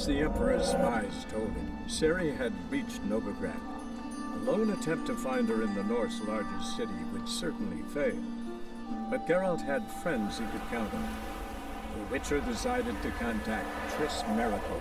As the Emperor's spies told him, Ciri had reached Novigrad. A lone attempt to find her in the North's largest city would certainly fail. But Geralt had friends he could count on. The Witcher decided to contact Triss Miracle.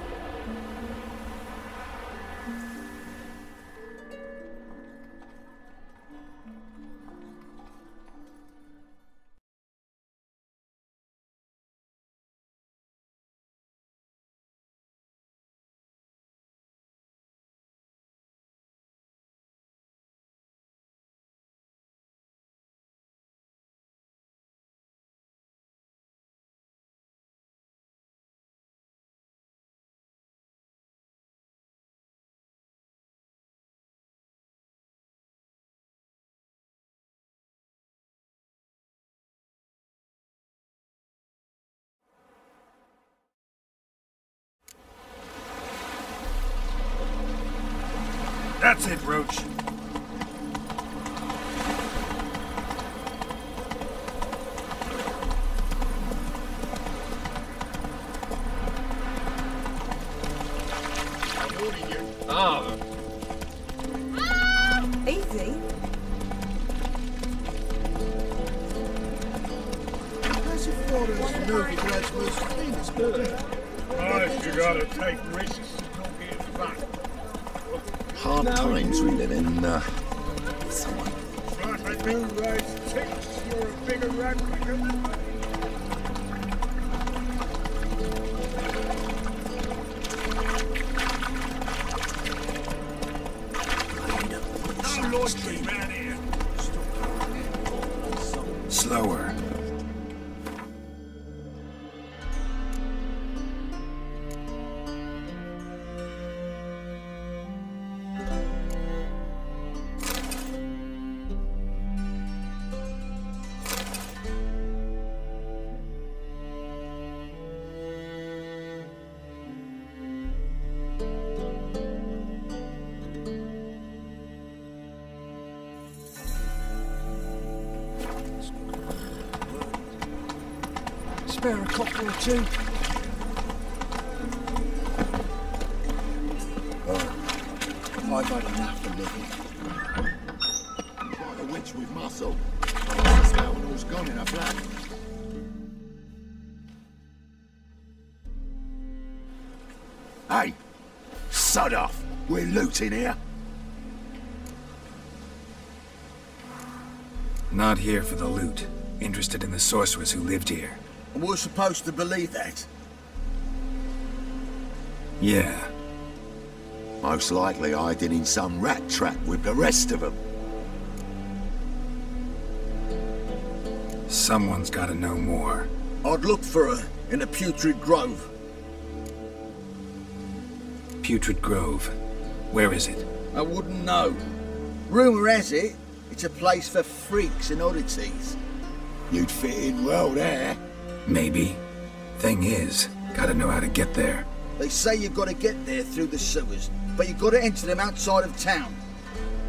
That's it, Roach. Ah! Easy. As if Florida's Novigrad's most famous bird. Nice, you gotta take risks to not get back. Hard times we live in, someone. If I do raise ticks, you're a bigger rat quicker than me. No laundry round here. Slower. Spare a couple or two. I've had enough of living. Like a witch with muscle. The smell and all's gone in a flat. Hey! Sod off! We're looting here. Not here for the loot. Interested in the sorceress who lived here. And we're supposed to believe that? Yeah. Most likely hiding in some rat trap with the rest of them. Someone's gotta know more. I'd look for her in the Putrid Grove. Putrid Grove. Where is it? I wouldn't know. Rumour has it, it's a place for freaks and oddities. You'd fit in well there. Maybe. Thing is, gotta know how to get there. They say you've got to get there through the sewers, but you've got to enter them outside of town.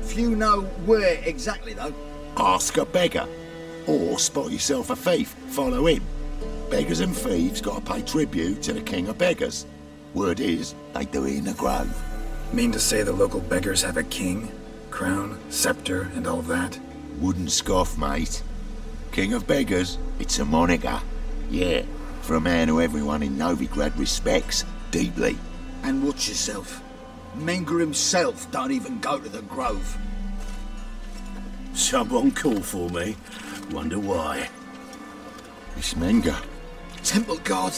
Few know where exactly, though. Ask a beggar. Or spot yourself a thief, follow him. Beggars and thieves got to pay tribute to the king of beggars. Word is, they do it in the grove. Mean to say the local beggars have a king? Crown, scepter, and all of that? Wouldn't scoff, mate. King of beggars, it's a moniker. Yeah, for a man who everyone in Novigrad respects deeply. And watch yourself. Menga himself don't even go to the grove. Someone called for me. Wonder why. It's Menga. Temple guard.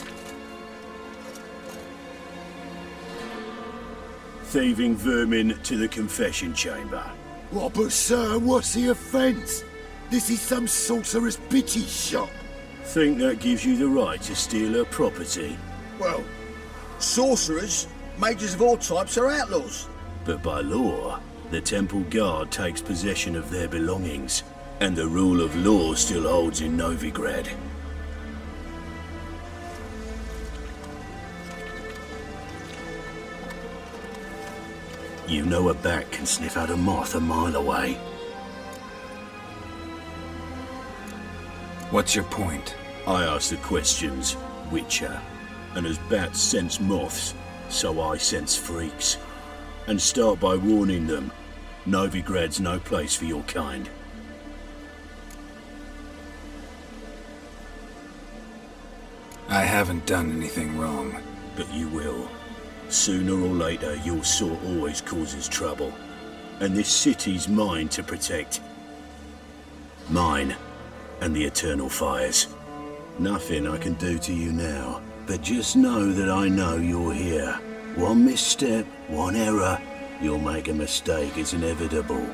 Thieving vermin to the confession chamber. What, but sir, what's the offence? This is some sorcerer's bitchy shop. Think that gives you the right to steal her property? Well, sorcerers, mages of all types are outlaws. But by law, the temple guard takes possession of their belongings, and the rule of law still holds in Novigrad. You know a bat can sniff out a moth a mile away. What's your point? I ask the questions, Witcher. And as bats sense moths, so I sense freaks. And start by warning them. Novigrad's no place for your kind. I haven't done anything wrong. But you will. Sooner or later, your sort always causes trouble. And this city's mine to protect. Mine. And the eternal fires. Nothing I can do to you now. But just know that I know you're here. One misstep, one error, you'll make a mistake, it's inevitable.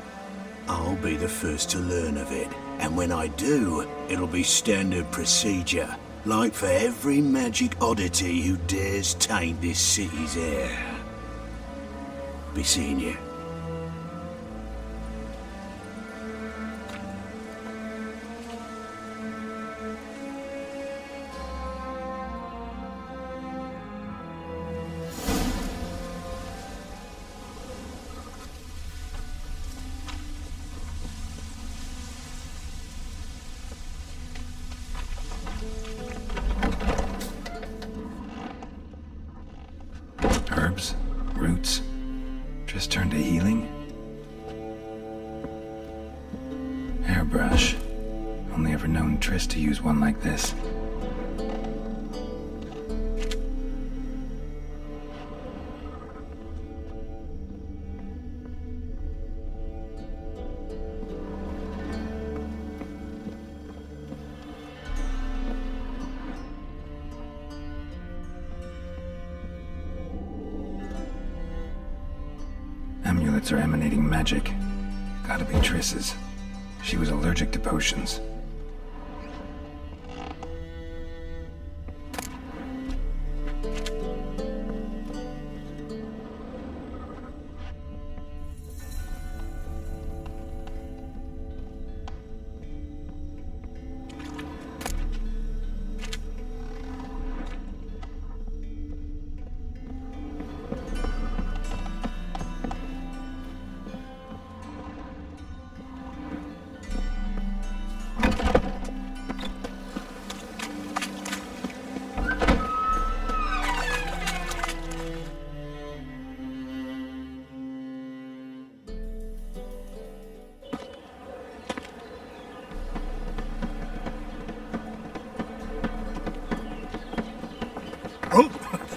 I'll be the first to learn of it. And when I do, it'll be standard procedure. Like for every magic oddity who dares taint this city's air. Be seeing you. Herbs, roots, just turned to healing. Hairbrush. Only ever known Triss to use one like this. Amulets are emanating magic. Gotta be Triss's. She was allergic to potions.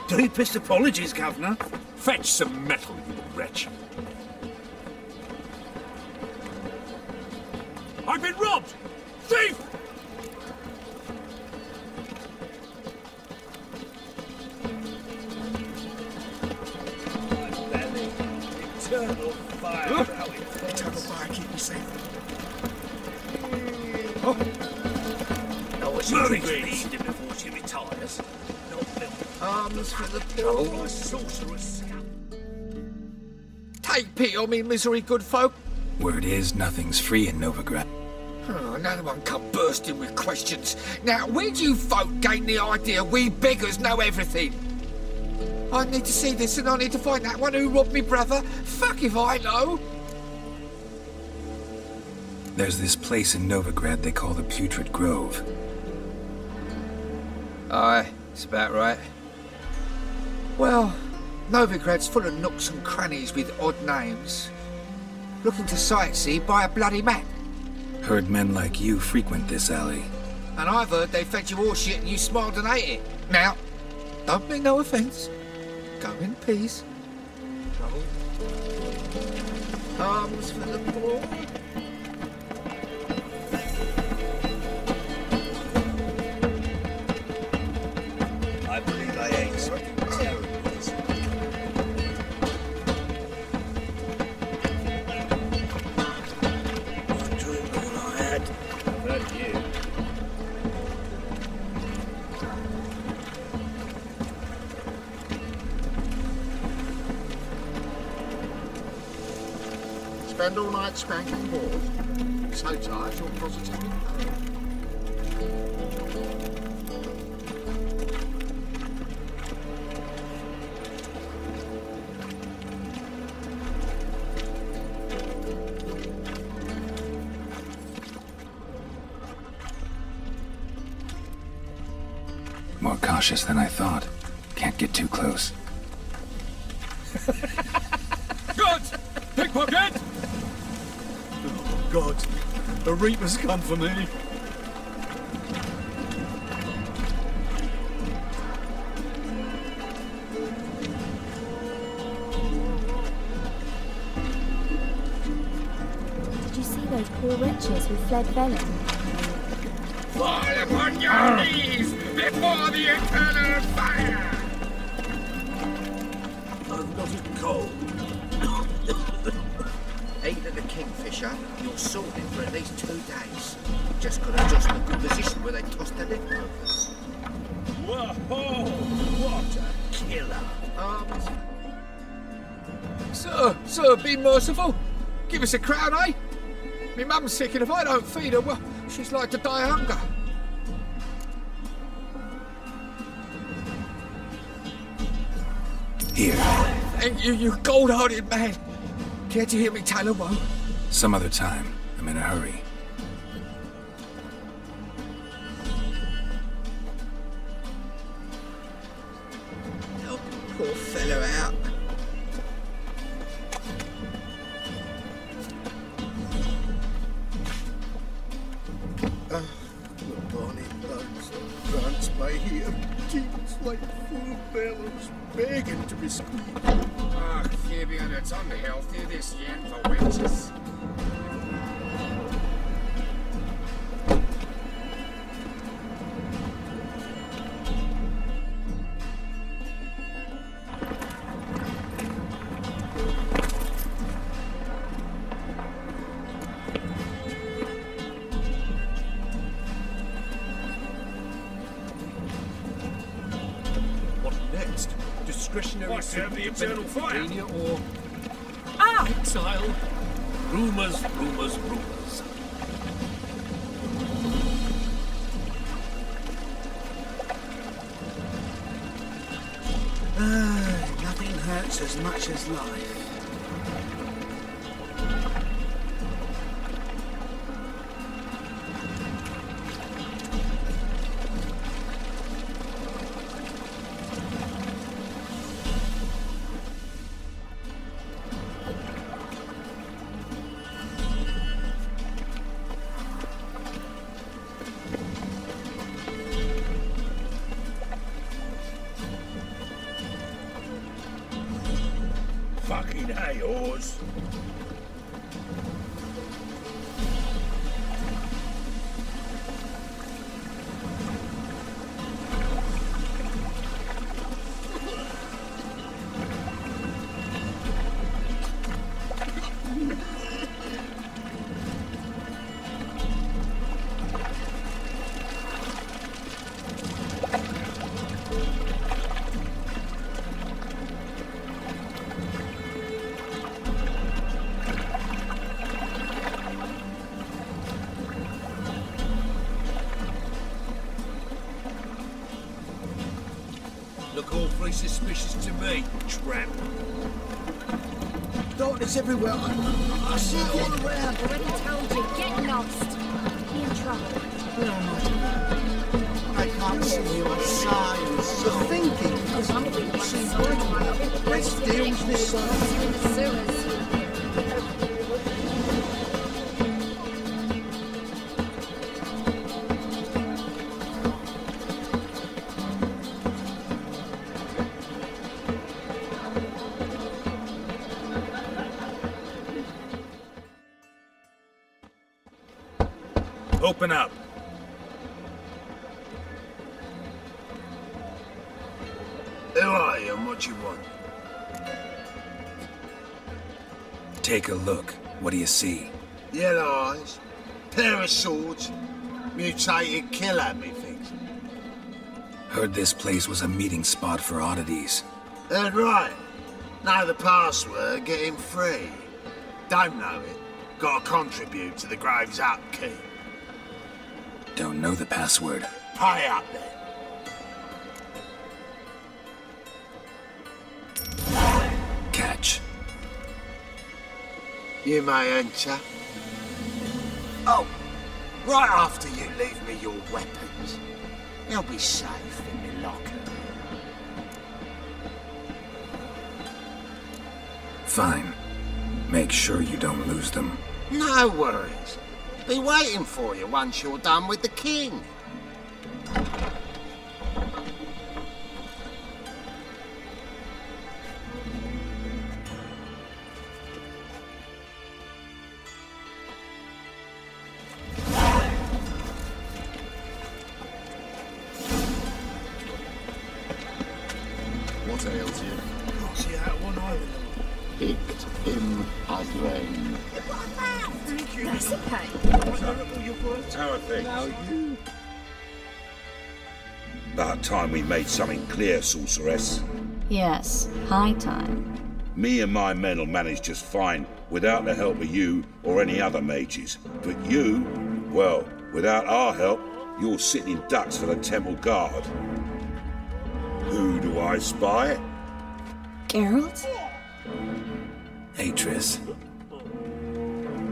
Deepest apologies, Governor. Fetch some metal, you wretch. I've been robbed! Thief! My belly. Eternal fire. Eternal fire, keep me safe. Oh, she drinks bleed before she retires. Arms for the poor. Sorceress. Take pity on me, misery, good folk. Word is, nothing's free in Novigrad. Oh, another one come bursting with questions. Now, where do you folk gain the idea we beggars know everything? I need to see this and I need to find that one who robbed me brother. Fuck if I know. There's this place in Novigrad they call the Putrid Grove. Aye, it's about right. Well, Novigrad's full of nooks and crannies with odd names. Looking to sightsee, buy a bloody map. Heard men like you frequent this alley. And I've heard they fed you all shit and you smiled and ate it. Now, don't mean no offence. Go in peace. Arms for the poor. I believe I ate something terrible. I'm doing all I had. I've had you. Spend all night spanking balls. So tired you're positively cold. More cautious than I thought. Can't get too close. Good! Pickpocket! Oh, God. The Reaper's come for me. Did you see those poor wretches who fled Velen? Fall upon your knees before the eternal fire! I'm not a cold. Either the Kingfisher, you're sorted for at least 2 days. Just got to adjust the position where they tossed the leftovers. Whoa! What a killer! Sir, be merciful. Give us a crown, eh? Me mum's sick, and if I don't feed her, well, she's like to die of hunger. Here. Thank you, you gold-hearted man. Care to hear me tell a woe? Some other time. I'm in a hurry. Help the poor fellow out. The bonnet blokes of France by here. Jeans like full bellows, begging to be squeezed. Ach, Fabian, it's unhealthy, this yen for wenches. Discretionary What's the eternal fire? or Exile. Rumours, rumours, rumours. Nothing hurts as much as life. Fucking hay horse. Look awfully suspicious to me, tramp. Darkness everywhere. I see it all around. Already told you, get lost. Be in trouble. I can't see your signs. You're thinking. Because I'm thinking. Let's deal with this side. In the sewers. Open up. Who are you and what you want? Take a look. What do you see? Yellow eyes, pair of swords, mutated killer, methinks. Heard this place was a meeting spot for oddities. Heard right. Know the password, get him free. Don't know it. Gotta contribute to the Graves upkeep. Don't know the password. Pay up then. Catch. You may enter. Oh, right after you leave me your weapons. They'll be safe in my locker. Fine. Make sure you don't lose them. No worries. Be waiting for you once you're done with the king. What ails you? Can't see out one eye with them. Picked him again. Thank you. That's okay. How are things? Now you... About time we made something clear, sorceress. Yes, high time. Me and my men will manage just fine without the help of you or any other mages. But you, well, without our help, you're sitting ducks for the temple guard. Who do I spy? Geralt? Hey, Triss.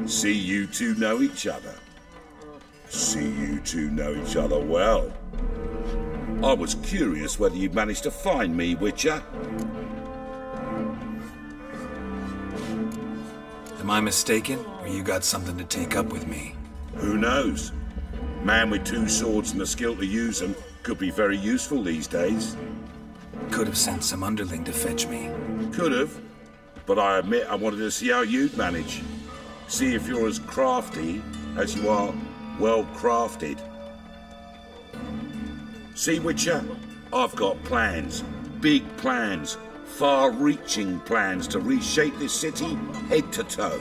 See you two know each other. See you two know each other well. I was curious whether you'd managed to find me, Witcher. Am I mistaken, or you got something to take up with me? Who knows? Man with two swords and the skill to use them could be very useful these days. Could have sent some underling to fetch me. Could have, but I admit I wanted to see how you'd manage. See if you're as crafty as you are well crafted. See, Witcher, I've got plans. Big plans. Far-reaching plans to reshape this city head to toe.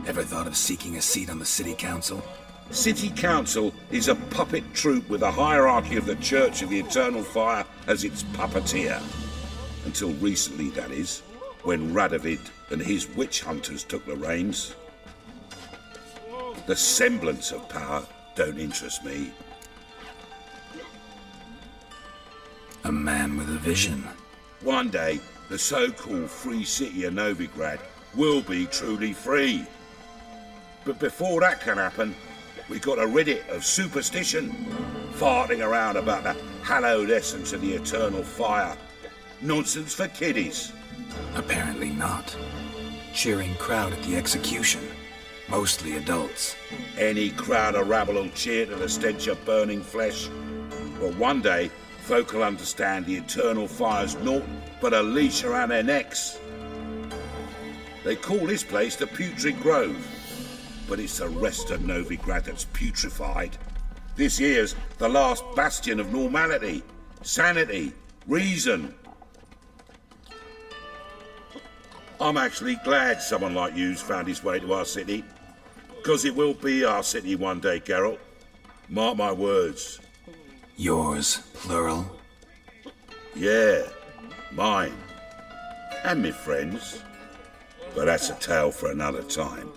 Ever thought of seeking a seat on the city council? City Council is a puppet troupe with a hierarchy of the Church of the Eternal Fire as its puppeteer. Until recently, that is, when Radovid and his witch hunters took the reins. The semblance of power don't interest me. A man with a vision. One day, the so-called free city of Novigrad will be truly free. But before that can happen, we got to rid it of superstition, farting around about the hallowed essence of the eternal fire. Nonsense for kiddies. Apparently not. Cheering crowd at the execution. Mostly adults. Any crowd of rabble will cheer to the stench of burning flesh. But one day, folk will understand the eternal fire's naught but a leash around their necks. They call this place the Putrid Grove. But it's the rest of Novigrad that's putrefied. This here's the last bastion of normality, sanity, reason. I'm actually glad someone like you's found his way to our city. Because it will be our city one day, Geralt. Mark my words. Yours, plural? Yeah, mine. And me friends. But that's a tale for another time.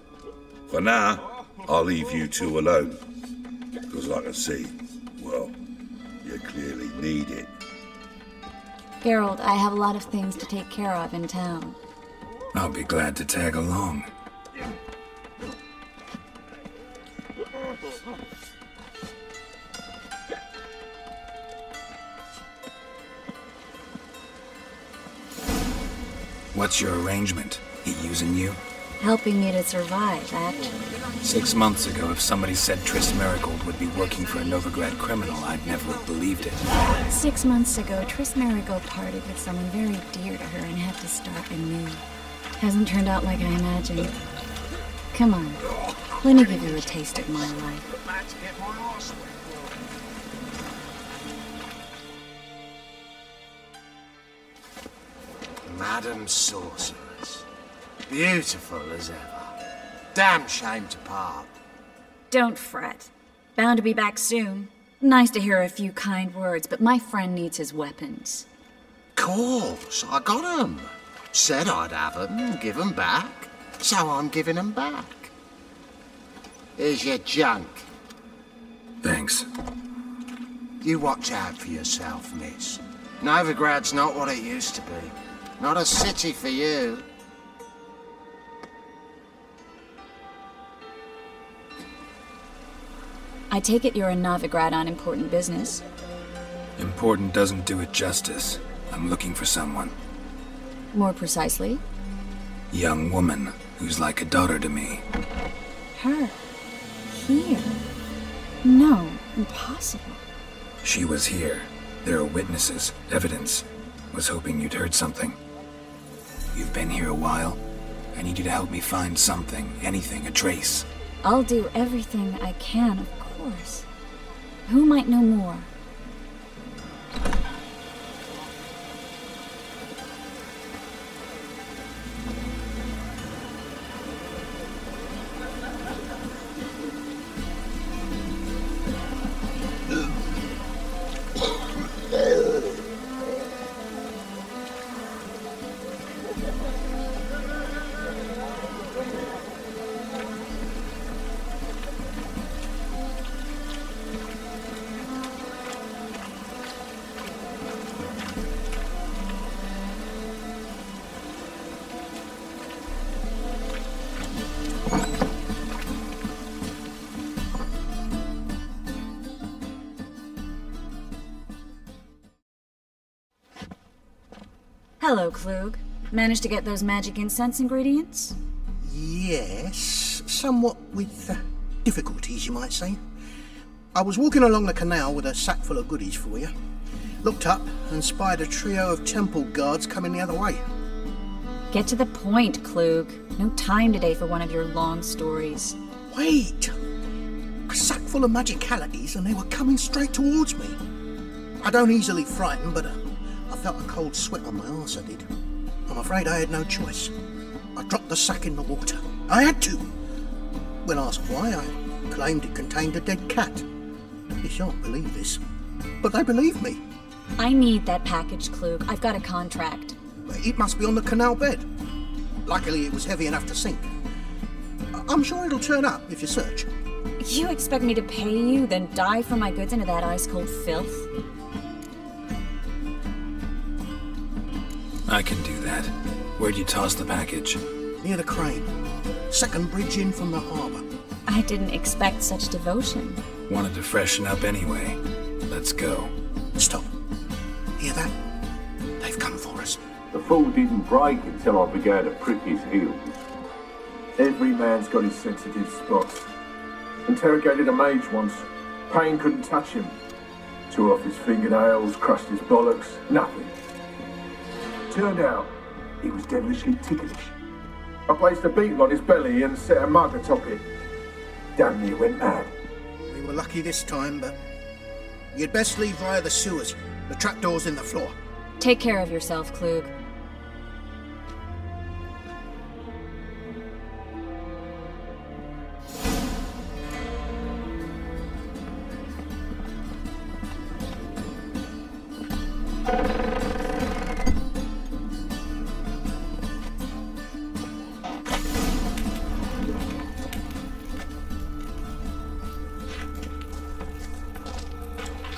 For now, I'll leave you two alone. Because I can see, well, you clearly need it. Geralt, I have a lot of things to take care of in town. I'll be glad to tag along. What's your arrangement? He using you? Helping me to survive, actually. 6 months ago, if somebody said Triss Marigold would be working for a Novigrad criminal, I'd never have believed it. 6 months ago, Triss Marigold parted with someone very dear to her and had to start anew. Hasn't turned out like I imagined. Come on, let me give you a taste of my life. Madam Sorceress. Beautiful as ever. Damn shame to part. Don't fret. Bound to be back soon. Nice to hear a few kind words, but my friend needs his weapons. Course, I got 'em. Said I'd have 'em and give 'em back. So I'm giving 'em back. Here's your junk. Thanks. You watch out for yourself, miss. Novigrad's not what it used to be. Not a city for you. I take it you're in Novigrad on important business. Important doesn't do it justice. I'm looking for someone. More precisely? Young woman who's like a daughter to me. Her? Here? No, impossible. She was here. There are witnesses, evidence. Was hoping you'd heard something. You've been here a while. I need you to help me find something, anything, a trace. I'll do everything I can, of course. Who might know more? Hello, Klug. Managed to get those magic incense ingredients? Yes, somewhat with difficulties, you might say. I was walking along the canal with a sack full of goodies for you. Looked up and spied a trio of temple guards coming the other way. Get to the point, Klug. No time today for one of your long stories. Wait! A sack full of magicalities and they were coming straight towards me. I don't easily frighten, but I felt a cold sweat on my arse, I did. I'm afraid I had no choice. I dropped the sack in the water. I had to! When asked why, I claimed it contained a dead cat. You shan't believe this, but they believed me. I need that package, Klug. I've got a contract. It must be on the canal bed. Luckily, it was heavy enough to sink. I'm sure it'll turn up if you search. You expect me to pay you, then dive for my goods into that ice-cold filth? I can do that. Where'd you toss the package? Near the crane. Second bridge in from the harbour. I didn't expect such devotion. Wanted to freshen up anyway. Let's go. Stop. Hear that? They've come for us. The fall didn't break until I began to prick his heels. Every man's got his sensitive spots. Interrogated a mage once. Pain couldn't touch him. Tore off his fingernails, crushed his bollocks, nothing. Turned out, he was devilishly ticklish. I placed a beetle on his belly and set a mug atop it. Damn near went mad. We were lucky this time, but you'd best leave via the sewers. The trapdoor's in the floor. Take care of yourself, Klug.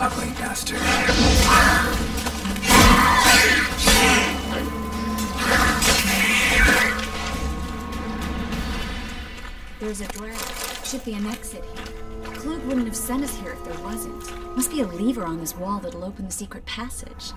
Ugly bastard. There's a draft. Should be an exit here. Klug wouldn't have sent us here if there wasn't. Must be a lever on this wall that'll open the secret passage.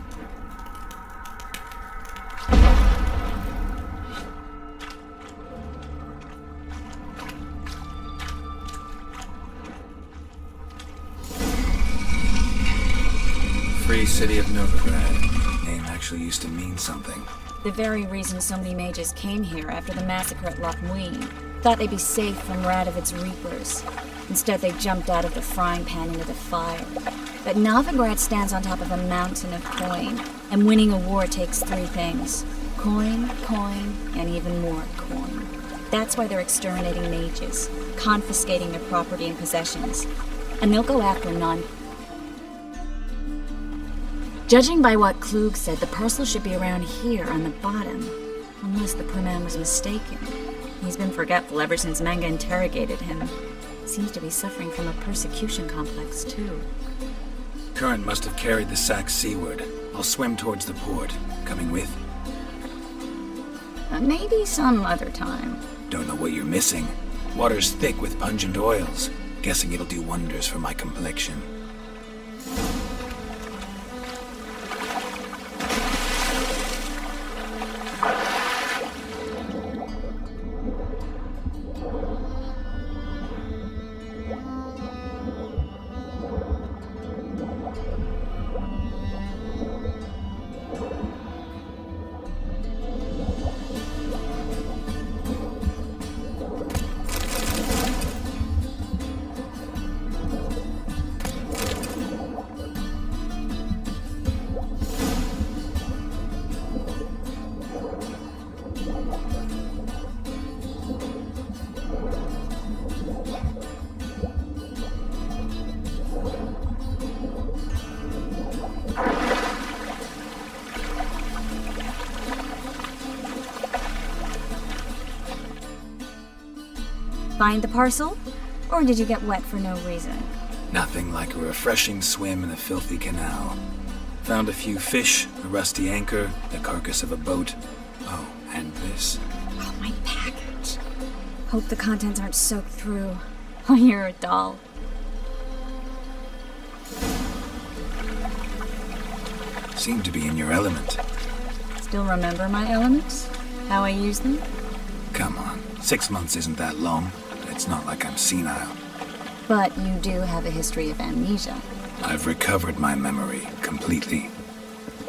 Free City of Novigrad. Name actually used to mean something. The very reason so many mages came here after the massacre at Loch Muin. Thought they'd be safe from Radovid's reapers. Instead, they jumped out of the frying pan into the fire. But Novigrad stands on top of a mountain of coin, and winning a war takes three things. Coin, coin, and even more coin. That's why they're exterminating mages, confiscating their property and possessions. And they'll go after none. Judging by what Klug said, the parcel should be around here on the bottom. Unless the poor man was mistaken. He's been forgetful ever since Manga interrogated him. Seems to be suffering from a persecution complex, too. Current must have carried the sack seaward. I'll swim towards the port. Coming with? Maybe some other time. Don't know what you're missing. Water's thick with pungent oils. Guessing it'll do wonders for my complexion. Find the parcel? Or did you get wet for no reason? Nothing like a refreshing swim in a filthy canal. Found a few fish, a rusty anchor, the carcass of a boat. Oh, and this. Oh, my package. Hope the contents aren't soaked through. Oh, you're a doll. Seem to be in your element. Still remember my elements? How I use them? Come on, 6 months isn't that long. It's not like I'm senile. But you do have a history of amnesia. I've recovered my memory completely.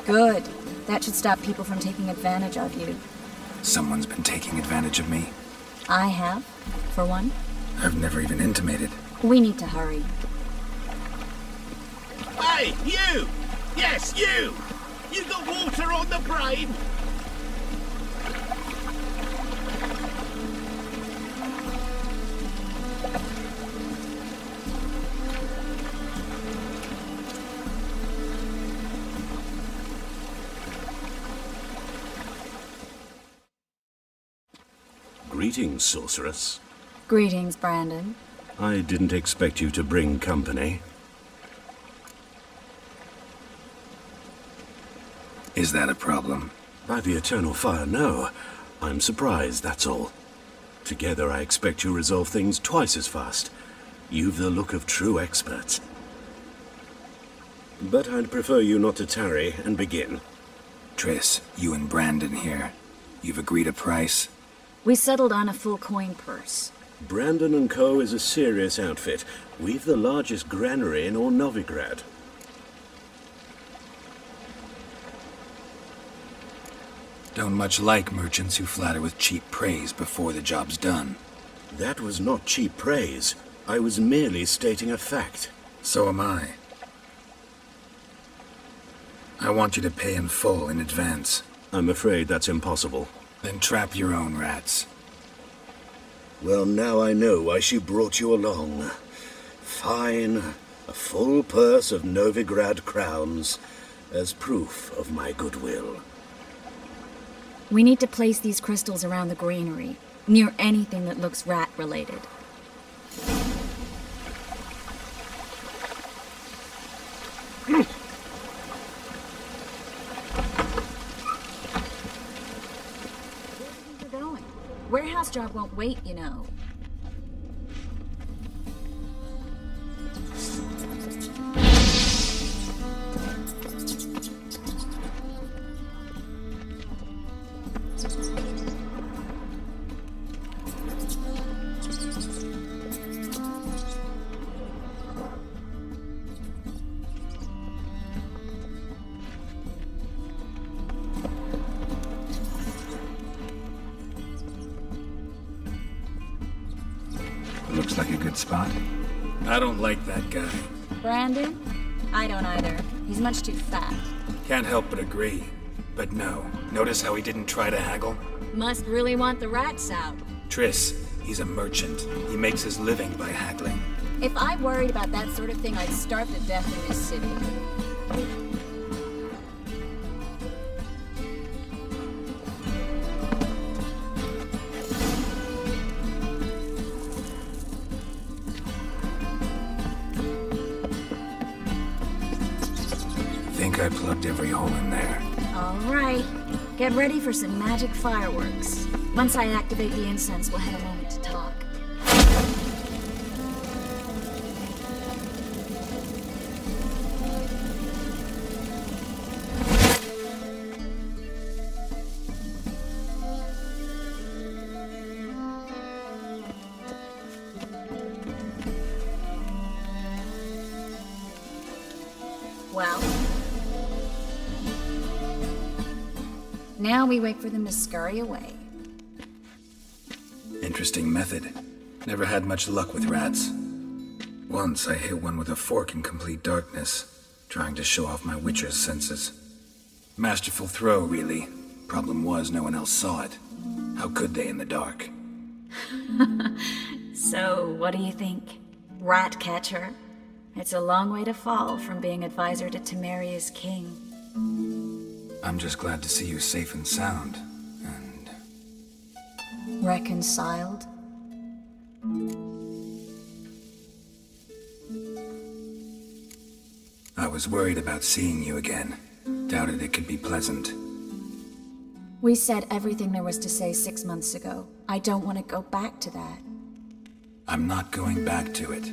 Good. That should stop people from taking advantage of you. Someone's been taking advantage of me. I have, for one. I've never even intimated. We need to hurry. Hey, you! Yes, you! You got water on the brain? Greetings, sorceress. Greetings, Brandon. I didn't expect you to bring company. Is that a problem? By the eternal fire, no. I'm surprised, that's all. Together I expect you resolve things twice as fast. You've the look of true experts. But I'd prefer you not to tarry and begin. Triss, you and Brandon here. You've agreed a price? We settled on a full coin purse. Brandon & Co. is a serious outfit. We've the largest granary in all Novigrad. Don't much like merchants who flatter with cheap praise before the job's done. That was not cheap praise. I was merely stating a fact. So am I. I want you to pay in full in advance. I'm afraid that's impossible. Then trap your own rats. Well, now I know why she brought you along. Fine. A full purse of Novigrad crowns as proof of my goodwill. We need to place these crystals around the granary, near anything that looks rat-related. Where are going? Warehouse job won't wait, you know. Looks like a good spot. I don't like that guy. Brandon? I don't either. He's much too fat. Can't help but agree. But no. Notice how he didn't try to haggle? Must really want the rats out. Triss, he's a merchant. He makes his living by haggling. If I worried about that sort of thing, I'd starve to death in this city. Think I plugged every hole in there. All right. Get ready for some magic fireworks. Once I activate the incense, we'll have a moment to talk. Well, now we wait for them to scurry away. Interesting method. Never had much luck with rats. Once I hit one with a fork in complete darkness, trying to show off my witcher's senses. Masterful throw, really. Problem was, no one else saw it. How could they in the dark? So, what do you think? Rat catcher? It's a long way to fall from being advisor to Temeria's king. I'm just glad to see you safe and sound. Reconciled? I was worried about seeing you again. Doubted it could be pleasant. We said everything there was to say 6 months ago. I don't want to go back to that. I'm not going back to it.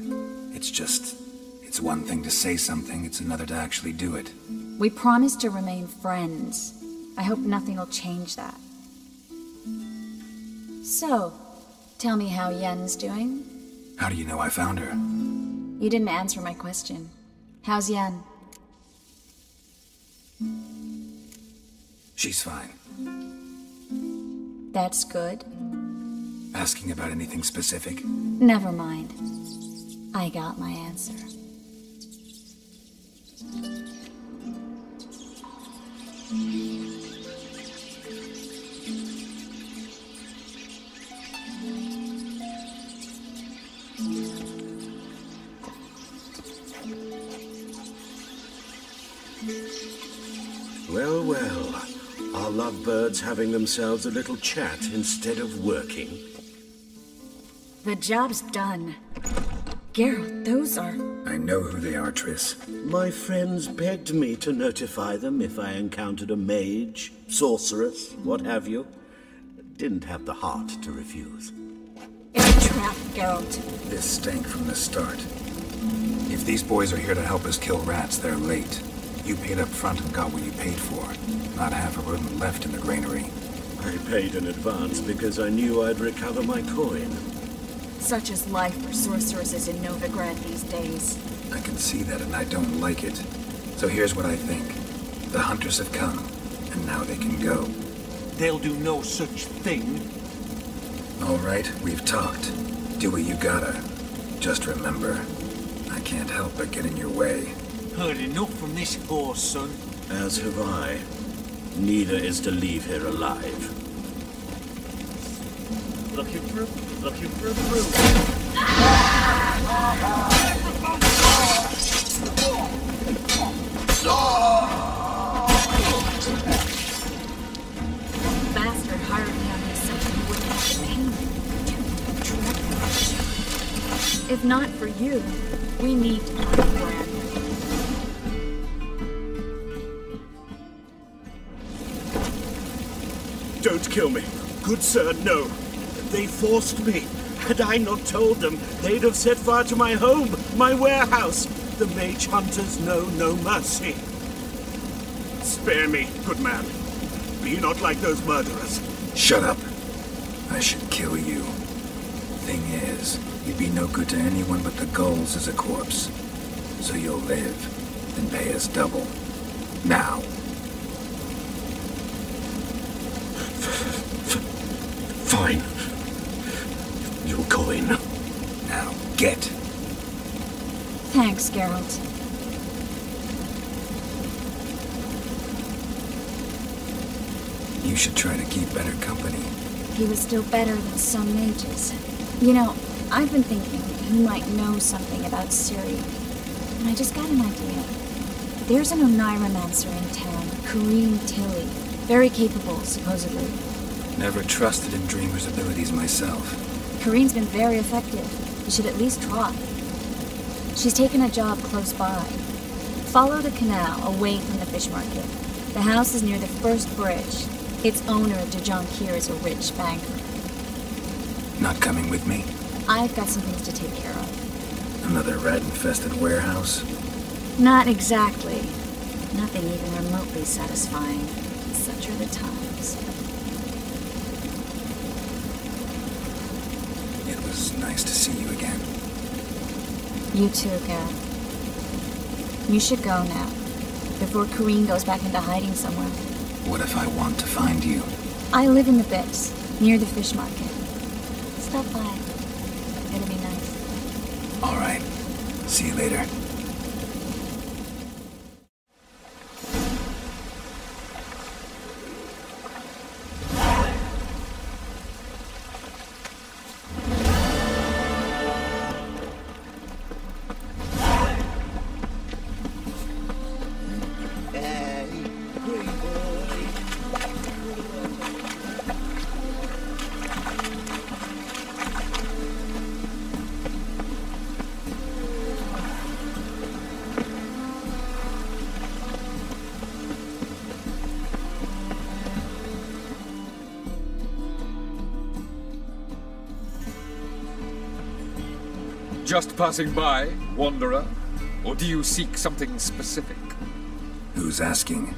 It's one thing to say something, it's another to actually do it. We promised to remain friends. I hope nothing will change that. So, tell me how Yen's doing? How do you know I found her? You didn't answer my question. How's Yen? She's fine. That's good. Asking about anything specific? Never mind. I got my answer. Well, well. Are lovebirds having themselves a little chat instead of working? The job's done. Geralt, those are... I know who they are, Triss. My friends begged me to notify them if I encountered a mage, sorceress, what have you. Didn't have the heart to refuse. It's a trap, Geralt. This stank from the start. If these boys are here to help us kill rats, they're late. You paid up front and got what you paid for. Not half a rodent left in the granary. I paid in advance because I knew I'd recover my coin. Such is life for sorceresses in Novigrad these days. I can see that and I don't like it. So here's what I think. The hunters have come, and now they can go. They'll do no such thing. All right, we've talked. Do what you gotta. Just remember, I can't help but get in your way. Heard enough from this horse, son. As have I. Neither is to leave here alive. Looking for a fruit. Bastard hired me on this so he wouldn't have to pay me. If not for you, we need to find a plan. Don't kill me. Good sir, no. They forced me. Had I not told them, they'd have set fire to my home, my warehouse. The mage hunters know no mercy. Spare me, good man. Be not like those murderers. Shut up. I should kill you. Thing is, you'd be no good to anyone but the gulls as a corpse. So you'll live, and pay us double. Now. Fine. Your coin. Now, get. Thanks, Geralt. You should try to keep better company. He was still better than some mages. You know, I've been thinking he might know something about Ciri. And I just got an idea. There's an Oneiromancer in town, Kareem Tilly. Very capable, supposedly. Never trusted in Dreamer's abilities myself. Kareem's been very effective. You should at least try. She's taken a job close by. Follow the canal away from the fish market. The house is near the first bridge. Its owner, Dejon Kier, is a rich banker. Not coming with me? I've got some things to take care of. Another rat-infested warehouse? Not exactly. Nothing even remotely satisfying. Such are the times. It was nice to see you again. You too, Geralt. You should go now, before Kareem goes back into hiding somewhere. What if I want to find you? I live in the Bits, near the fish market. Stop by. It'll be nice. All right. See you later. Just passing by, wanderer? Or do you seek something specific? Who's asking?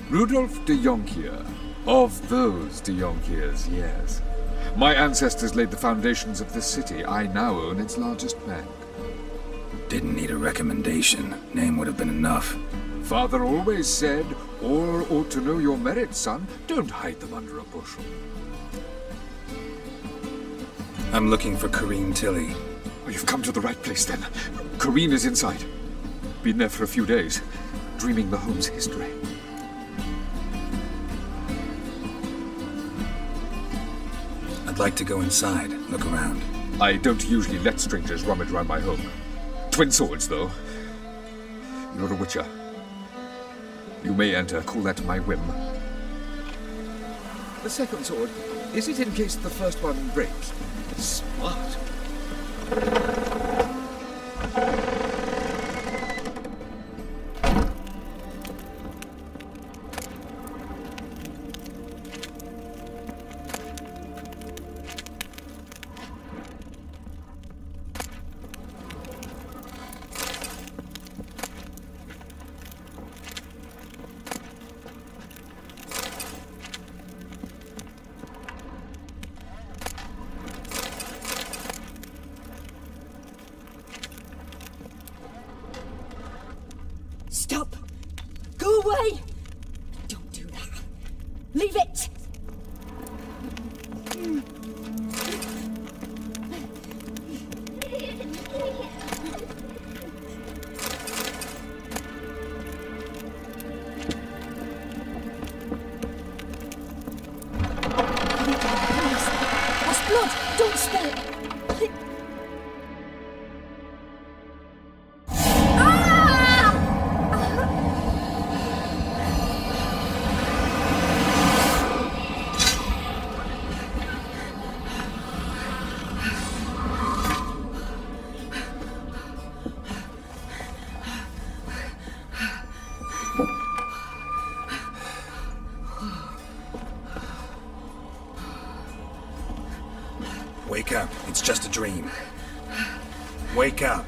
Rudolf de Jonkier. Of those de Jonkiers, yes. My ancestors laid the foundations of this city. I now own its largest bank. Didn't need a recommendation. Name would have been enough. Father always said, all ought to know your merits, son. Don't hide them under a bushel. I'm looking for Corrine Tilly. Oh, you've come to the right place, then. Corrine is inside. Been there for a few days, dreaming the home's history. I'd like to go inside, look around. I don't usually let strangers rummage around my home. Twin swords, though. You're a witcher. You may enter, call that my whim. The second sword, is it in case the first one breaks? Smart. Stop! Go away! Don't do that. Leave it! That's blood! Don't spill it! Wake up. It's just a dream. Wake up.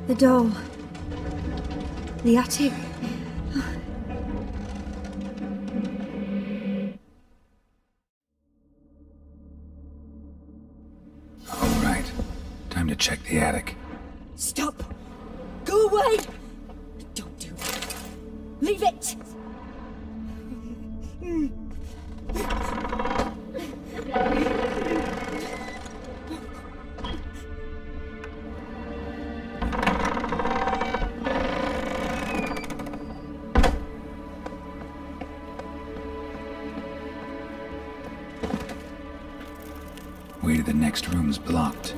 The doll. The attic. All right. Time to check the attic. Stop! Go away! Don't do that. Leave it! Way to the next room's blocked.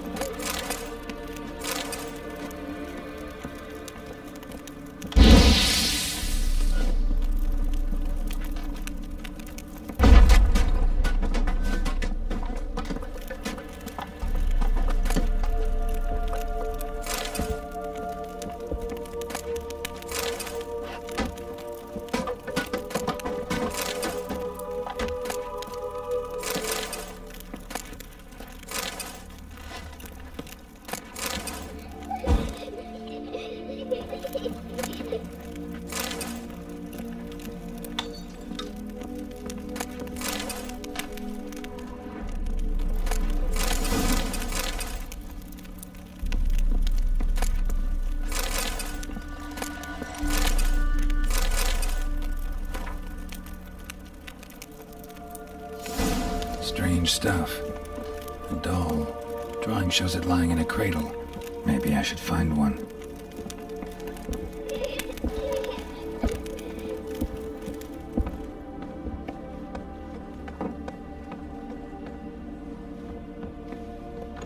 Strange stuff. A doll. Drawing shows it lying in a cradle. Maybe I should find one.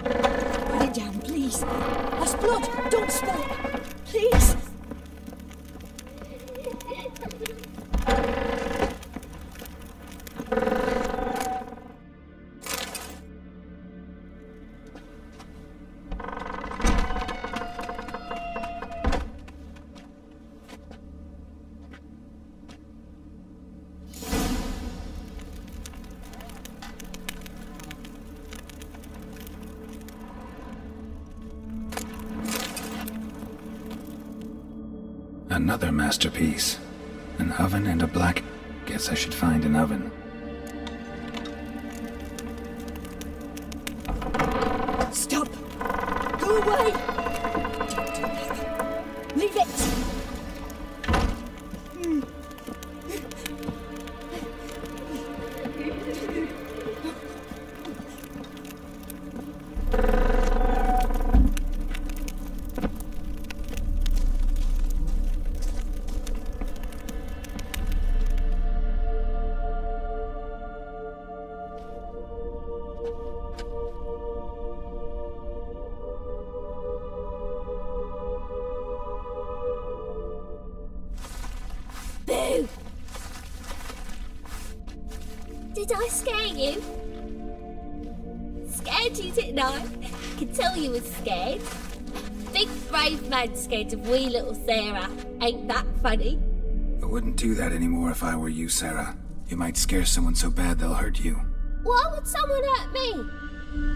Put it down, please. That's blood. Don't spill it. Please. Another masterpiece. An oven and a black... Guess I should find an oven. Stop! Go away! Don't do that. Leave it! Did I scare you? Scared you, didn't I? Could tell you was scared. Big brave man scared of wee little Sarah. Ain't that funny? I wouldn't do that anymore if I were you, Sarah. You might scare someone so bad they'll hurt you. Why would someone hurt me?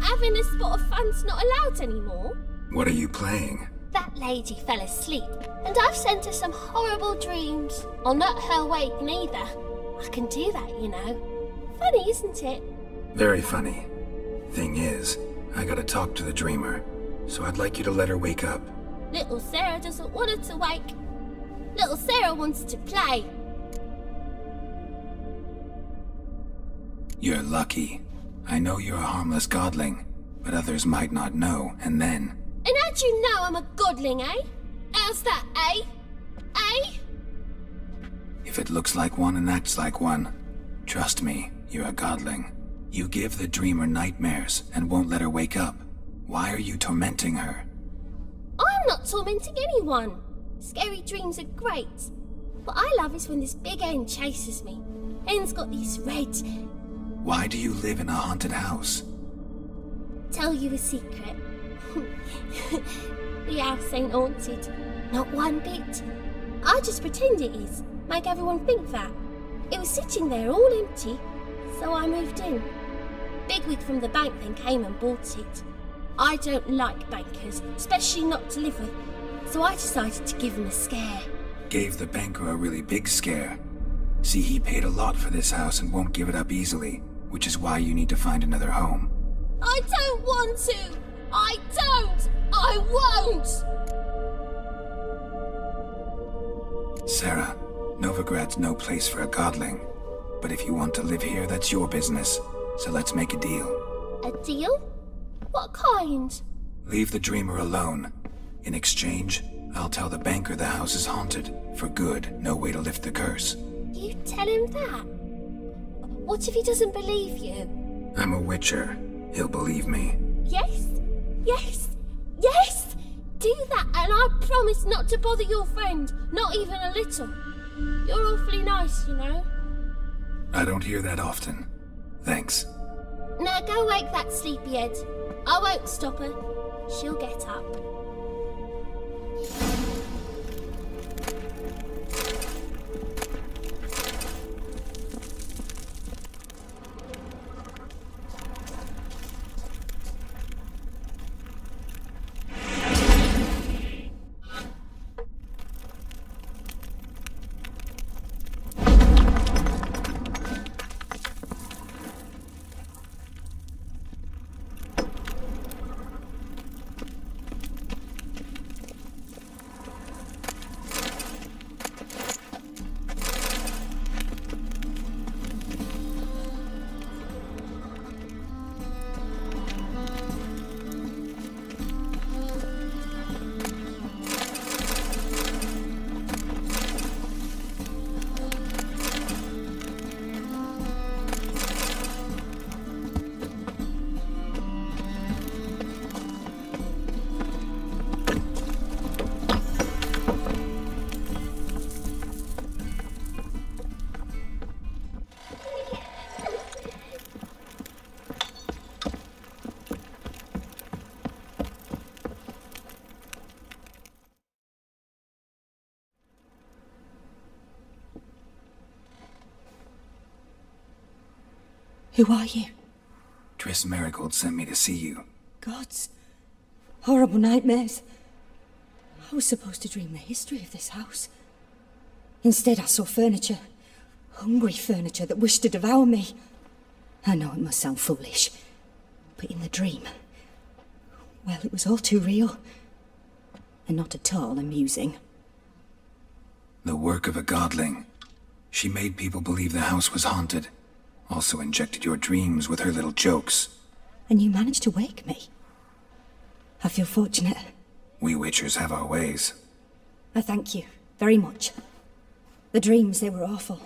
Having a spot of fun's not allowed anymore. What are you playing? That lady fell asleep, and I've sent her some horrible dreams. I'll not her wake neither. I can do that, you know. Funny, isn't it? Very funny. Thing is, I gotta talk to the dreamer, so I'd like you to let her wake up. Little Sarah doesn't want her to wake. Little Sarah wants to play. You're lucky. I know you're a harmless godling, but others might not know, and then... And how'd you know I'm a godling, eh? How's that, eh? Eh? If it looks like one and acts like one, trust me, you're a godling. You give the dreamer nightmares and won't let her wake up. Why are you tormenting her? I'm not tormenting anyone. Scary dreams are great. What I love is when this big hen chases me. Hen's got these red... Why do you live in a haunted house? Tell you a secret. The house ain't haunted. Not one bit. I just pretend it is. Make everyone think that. It was sitting there all empty, so I moved in. Bigwig from the bank then came and bought it. I don't like bankers, especially not to live with, so I decided to give him a scare. Gave the banker a really big scare. See, he paid a lot for this house and won't give it up easily, which is why you need to find another home. I don't want to! I don't! I won't! Sarah, Novigrad's no place for a godling. But if you want to live here, that's your business. So let's make a deal. A deal? What kind? Leave the dreamer alone. In exchange, I'll tell the banker the house is haunted. For good, no way to lift the curse. You tell him that? What if he doesn't believe you? I'm a witcher. He'll believe me. Yes? Yes? Yes! Do that and I promise not to bother your friend. Not even a little. You're awfully nice, you know. I don't hear that often. Thanks. Now go wake that sleepyhead. I won't stop her. She'll get up. Who are you? Triss Marigold sent me to see you. Gods. Horrible nightmares. I was supposed to dream the history of this house. Instead, I saw furniture. Hungry furniture that wished to devour me. I know it must sound foolish, but in the dream, well, it was all too real. And not at all amusing. The work of a godling. She made people believe the house was haunted. Also injected your dreams with her little jokes. And you managed to wake me. I feel fortunate. We witchers have our ways. I thank you very much. The dreams, they were awful.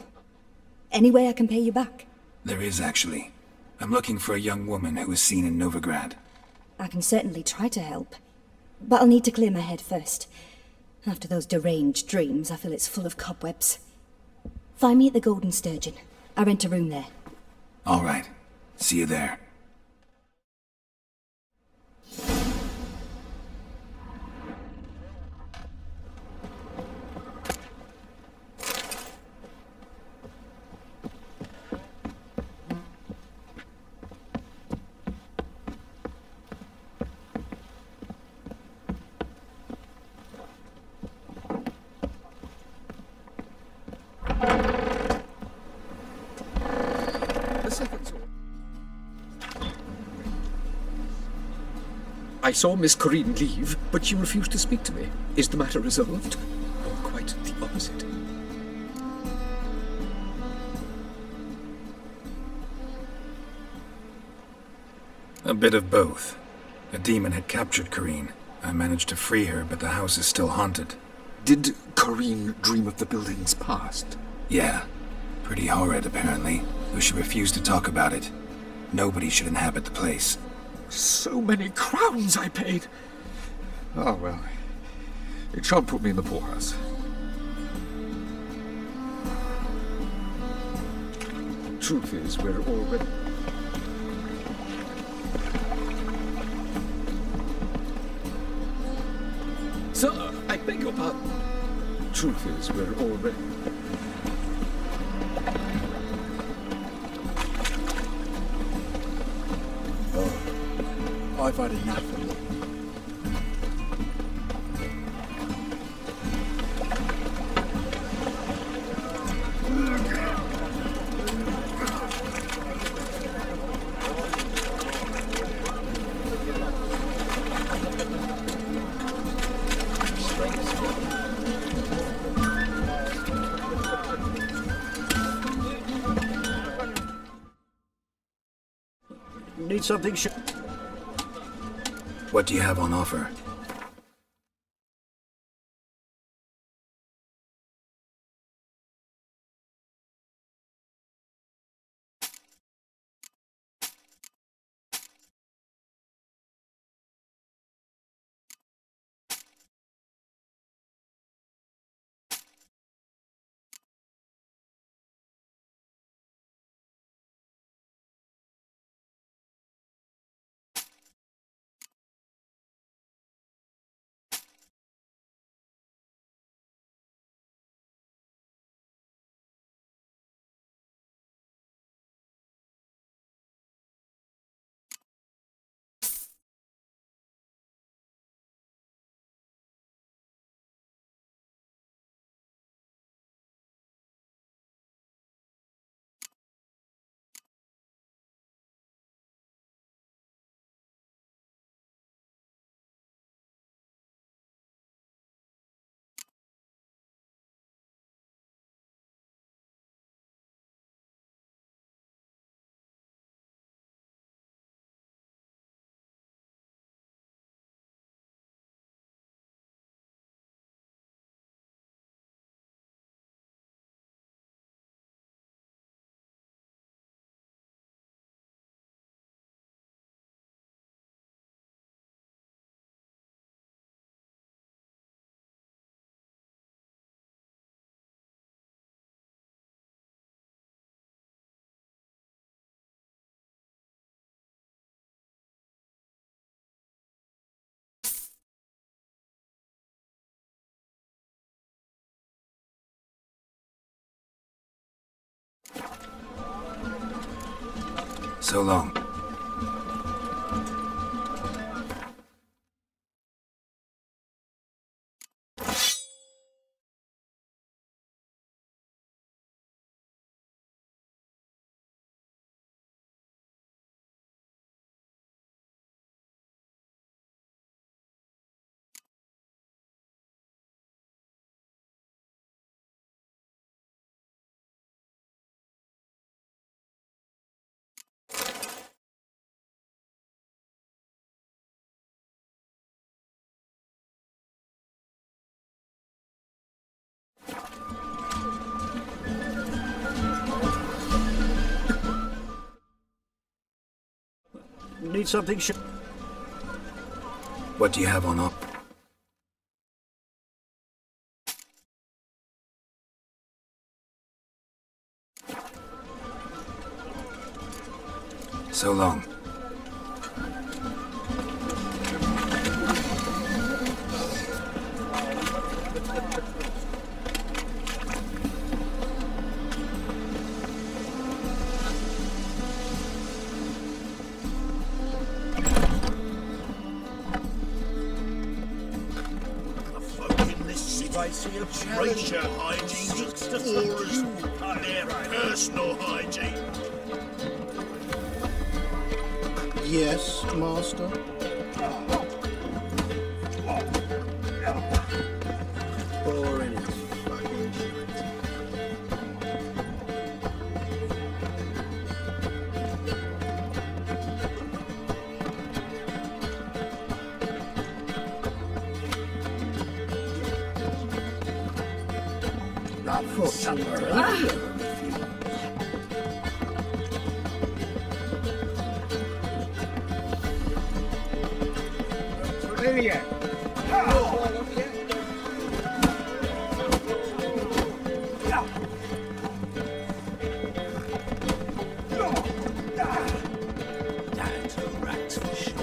Any way I can pay you back? There is, actually. I'm looking for a young woman who was seen in Novigrad. I can certainly try to help. But I'll need to clear my head first. After those deranged dreams, I feel it's full of cobwebs. Find me at the Golden Sturgeon. I rent a room there. All right. See you there. I saw Miss Corinne leave, but she refused to speak to me. Is the matter resolved? Or quite the opposite? A bit of both. A demon had captured Corinne. I managed to free her, but the house is still haunted. Did Corinne dream of the building's past? Yeah. Pretty horrid, apparently, though she refused to talk about it. Nobody should inhabit the place. So many crowns I paid. Ah, well. It shan't put me in the poorhouse. Truth is, we're already... Sir, I beg your pardon. Truth is, we're already... I've had enough of it. Need something? What do you have on offer? So long. Need something What do you have on up? So long. Racial hygiene as poor as their personal hygiene. Yes, Master. Boring as fucking shit. Rivia! That's a rat's for sure.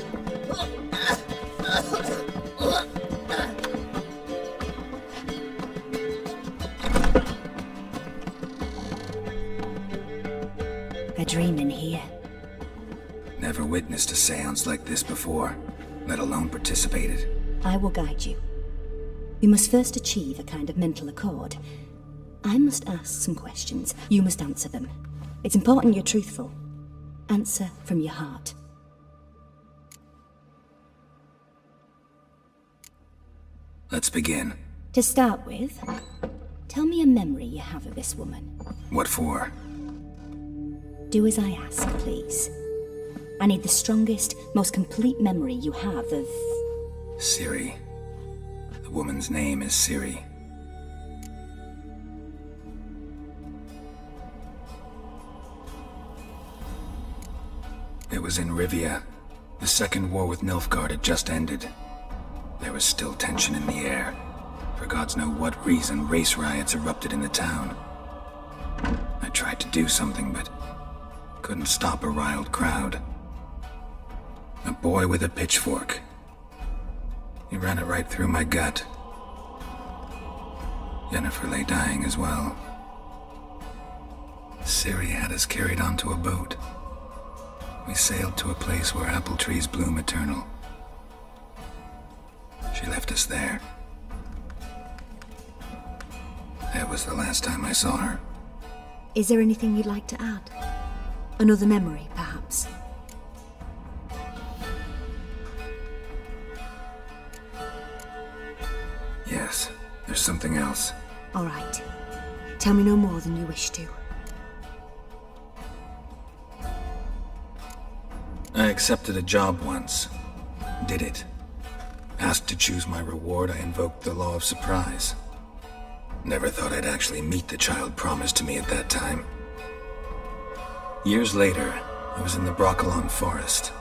A dream in here. Never witnessed a seance like this before, let alone participated. I will guide you. You must first achieve a kind of mental accord. I must ask some questions. You must answer them. It's important you're truthful. Answer from your heart. Let's begin. To start with, tell me a memory you have of this woman. What for? Do as I ask, please. I need the strongest, most complete memory you have of... Ciri. The woman's name is Ciri. It was in Rivia. The second war with Nilfgaard had just ended. There was still tension in the air. For gods know what reason, race riots erupted in the town. I tried to do something, but couldn't stop a riled crowd. A boy with a pitchfork. He ran it right through my gut. Yennefer lay dying as well. Ciri had us carried onto a boat. We sailed to a place where apple trees bloom eternal. She left us there. That was the last time I saw her. Is there anything you'd like to add? Another memory, perhaps? Yes, there's something else. All right. Tell me no more than you wish to. I accepted a job once. Did it. Asked to choose my reward, I invoked the law of surprise. Never thought I'd actually meet the child promised to me at that time. Years later, I was in the Broccolon forest.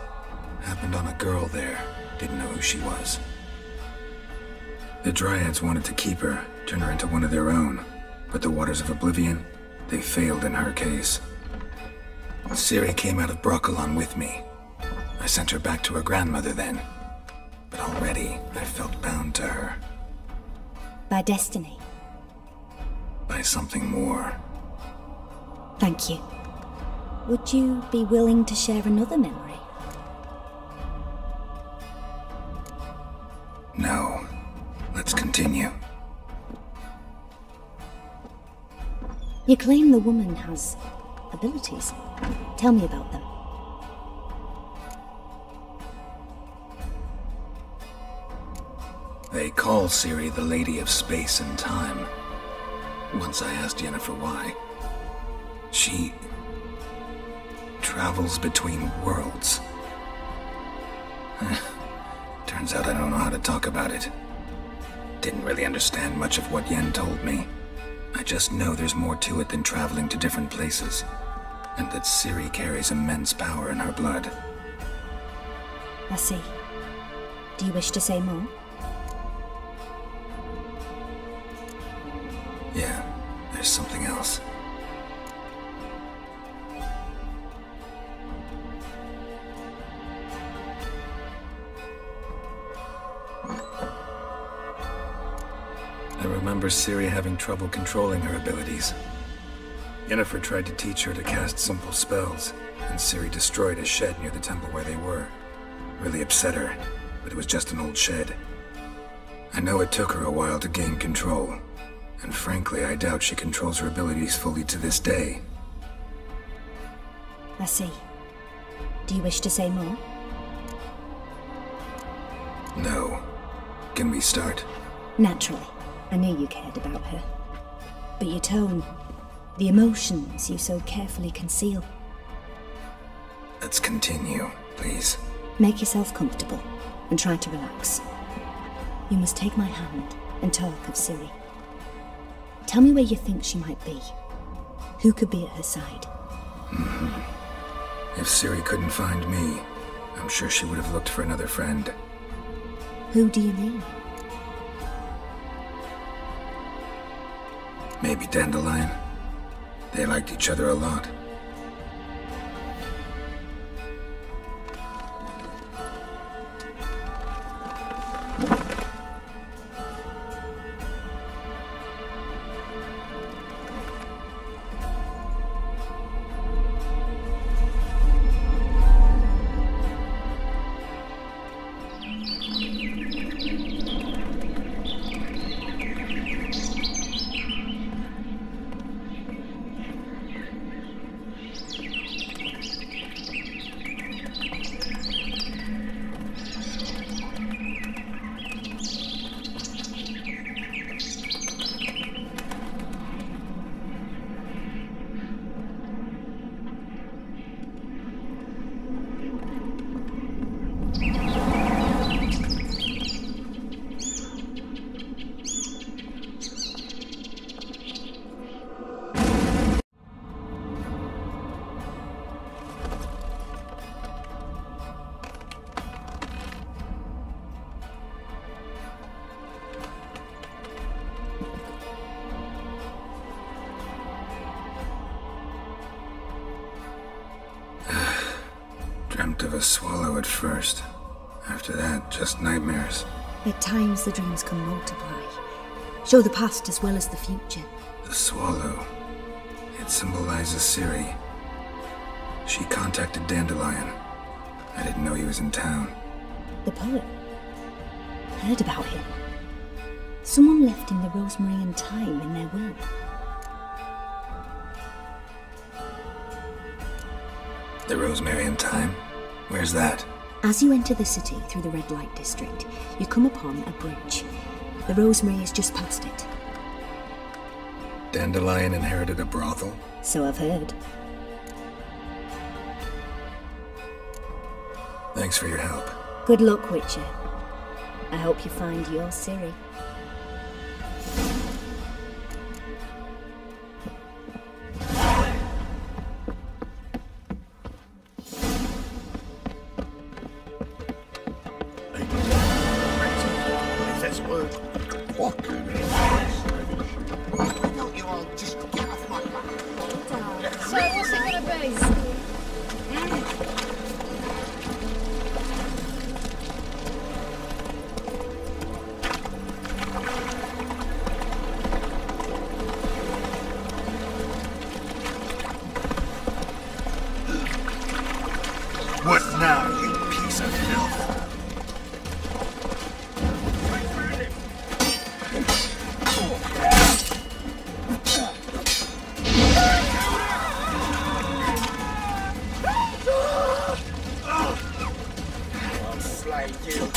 Happened on a girl there. Didn't know who she was. The Dryads wanted to keep her, turn her into one of their own. But the Waters of Oblivion, they failed in her case. Ciri came out of Broccolon with me. I sent her back to her grandmother then. But already, I felt bound to her. By destiny? By something more. Thank you. Would you be willing to share another memory? No. Let's continue. You claim the woman has abilities. Tell me about them. They call Ciri the Lady of Space and Time. Once I asked Yennefer why. She travels between worlds. Turns out I don't know how to talk about it. Didn't really understand much of what Yen told me. I just know there's more to it than traveling to different places, and that Ciri carries immense power in her blood. I see. Do you wish to say more? Yeah, there's something else. I remember Ciri having trouble controlling her abilities. Yennefer tried to teach her to cast simple spells, and Ciri destroyed a shed near the temple where they were. Really upset her, but it was just an old shed. I know it took her a while to gain control, and frankly, I doubt she controls her abilities fully to this day. I see. Do you wish to say more? No. Can we start? Naturally. I knew you cared about her. But your tone, the emotions you so carefully conceal. Let's continue, please. Make yourself comfortable and try to relax. You must take my hand and talk of Ciri. Tell me where you think she might be. Who could be at her side? If Ciri couldn't find me, I'm sure she would have looked for another friend. Who do you mean? Maybe Dandelion. They liked each other a lot. Dreamt of a swallow at first. After that, just nightmares. At times the dreams can multiply. Show the past as well as the future. The swallow. It symbolizes Ciri. She contacted Dandelion. I didn't know he was in town. The poet. Heard about him. Someone left him the rosemary and thyme in their will. The rosemary and thyme? Where's that? As you enter the city through the red light district, you come upon a bridge. The rosemary is just past it. Dandelion inherited a brothel? So I've heard. Thanks for your help. Good luck, Witcher. I hope you find your Ciri. What now, you piece of filth? I'll slay you.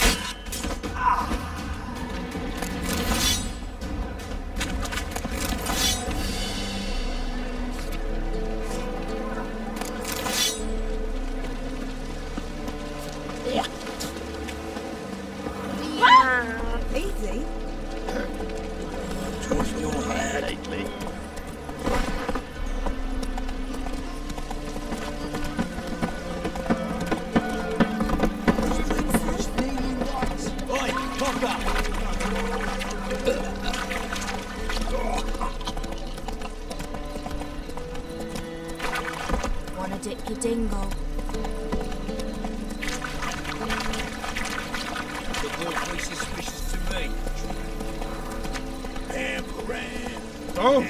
Easy. Towards your head, lately. dip your dingle. The whole place is suspicious to me. Oh?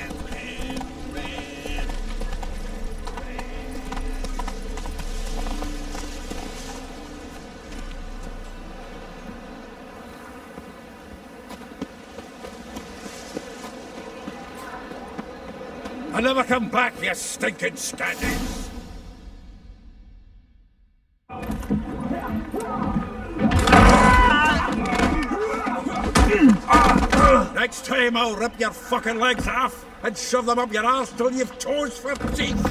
I never come back, you stinking standards! Next time I'll rip your fucking legs off and shove them up your arse till you've toes for teeth!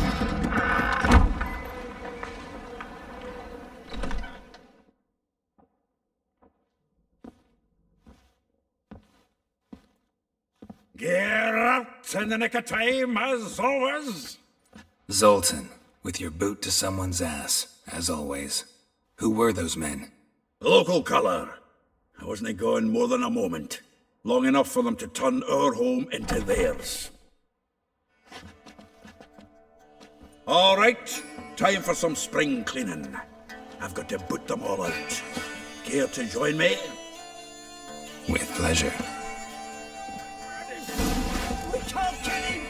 Geralt, in the nick of time, as always. Zoltan, with your boot to someone's ass, as always. Who were those men? Local colour. I wasn't gone more than a moment. Long enough for them to turn our home into theirs. All right, time for some spring cleaning. I've got to boot them all out. Care to join me? With pleasure. We can't get him!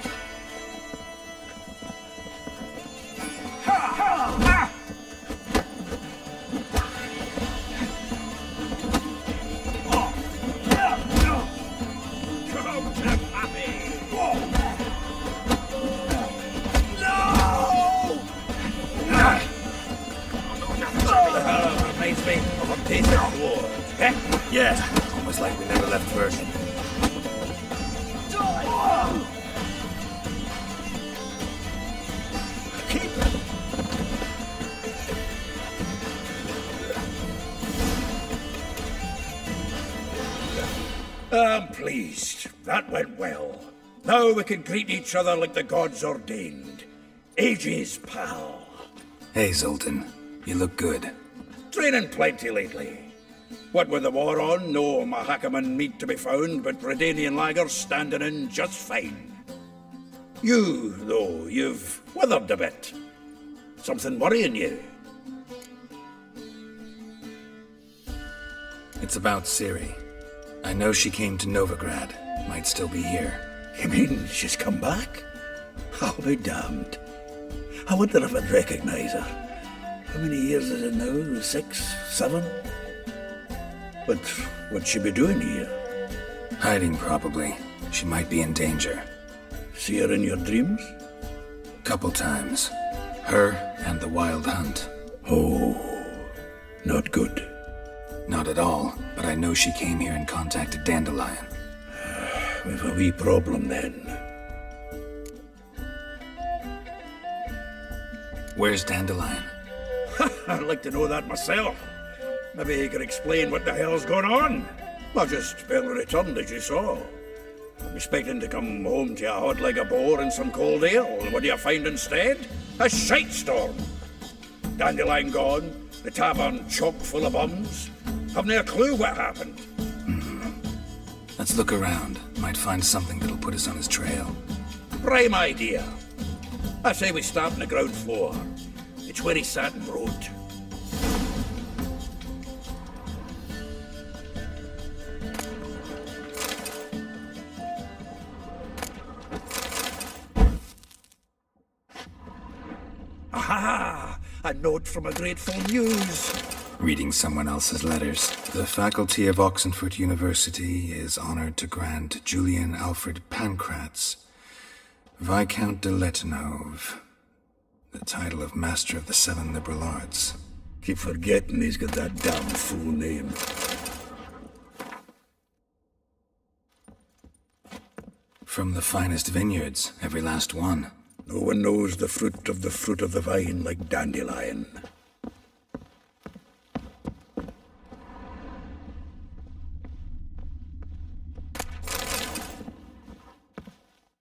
Reminds me of a basic war. Eh? Yeah, almost like we never left Version. I'm pleased. That went well. Now we can greet each other like the gods ordained. Ages, pal. Hey, Zoltan. You look good. Training plenty lately. What with the war on, no Mahakaman meat to be found, but Redanian lagers standing in just fine. You, though, you've withered a bit. Something worrying you? It's about Ciri. I know she came to Novigrad. Might still be here. You mean she's come back? I'll be damned. I wonder if I'd recognize her. How many years is it now? 6, 7? But what'd she be doing here? Hiding, probably. She might be in danger. See her in your dreams? Couple times. Her and the Wild Hunt. Oh, not good. Not at all, but I know she came here and contacted Dandelion. We've a wee problem then. Where's Dandelion? I'd like to know that myself. Maybe he could explain what the hell's going on. I've just barely returned, as you saw. I'm expecting to come home to a hot like a boar and some cold ale. And what do you find instead? A shite storm. Dandelion gone, the tavern chock full of bums. Haven't a clue what happened. Let's look around. Might find something that'll put us on his trail. Prime idea. I say we start on the ground floor. It's where he sat and wrote. Aha! A note from a grateful muse. Reading someone else's letters. The faculty of Oxenford University is honored to grant Julian Alfred Pancratz, Viscount de Letenove, the title of Master of the Seven Liberal Arts. Keep forgetting he's got that damn fool name. From the finest vineyards, every last one. No one knows the fruit of the vine like Dandelion.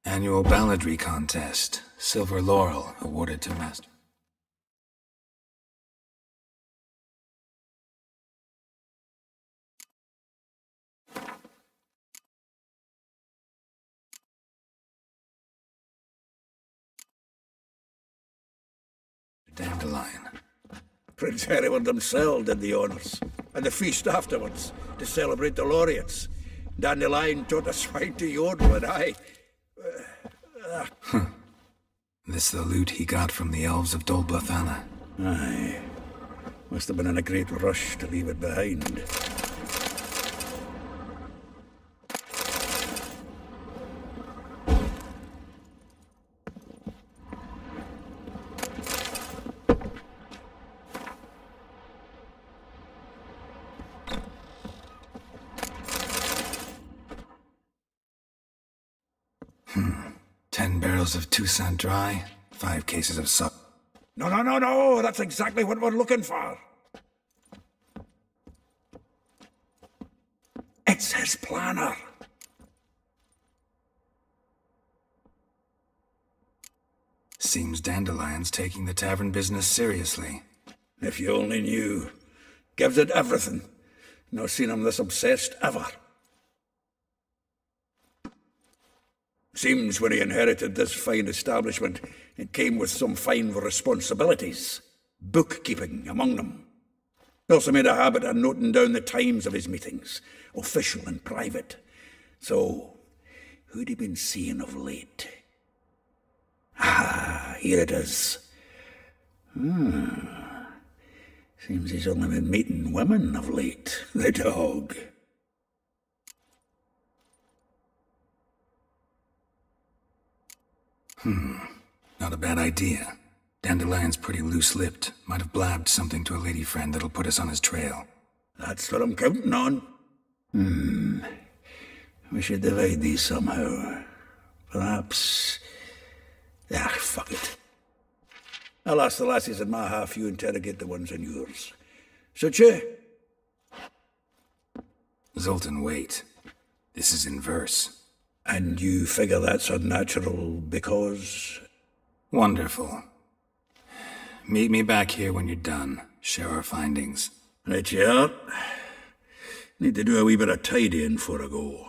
Annual balladry contest. Silver laurel awarded to Master. Dandelion. Prince Hereward himself did the honours, and the feast afterwards, to celebrate the laureates. Dandelion taught a swine to yodel, and I... This the loot he got from the elves of Dol Blathanna. Aye. Must have been in a great rush to leave it behind. 10 barrels of Toussaint Dry, 5 cases of sup. No, that's exactly what we're looking for. It's his planner. Seems Dandelion's taking the tavern business seriously. If you only knew. Gives it everything. Not seen him this obsessed ever. Seems when he inherited this fine establishment, it came with some fine responsibilities. Bookkeeping among them. He also made a habit of noting down the times of his meetings, official and private. So, who'd he been seeing of late? Ah, here it is. Seems he's only been meeting women of late, the dog. Not a bad idea. Dandelion's pretty loose-lipped. Might have blabbed something to a lady friend that'll put us on his trail. That's what I'm counting on. We should divide these somehow. Perhaps... fuck it. I'll ask the lassies in my half, you interrogate the ones in yours. Should you? Zoltan, wait. This is in verse. And you figure that's unnatural because... Wonderful. Meet me back here when you're done. Share our findings. Right you are. Need to do a wee bit of tidying before I go.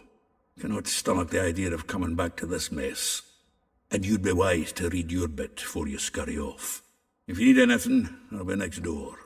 Cannot stomach the idea of coming back to this mess. And you'd be wise to read your bit before you scurry off. If you need anything, I'll be next door.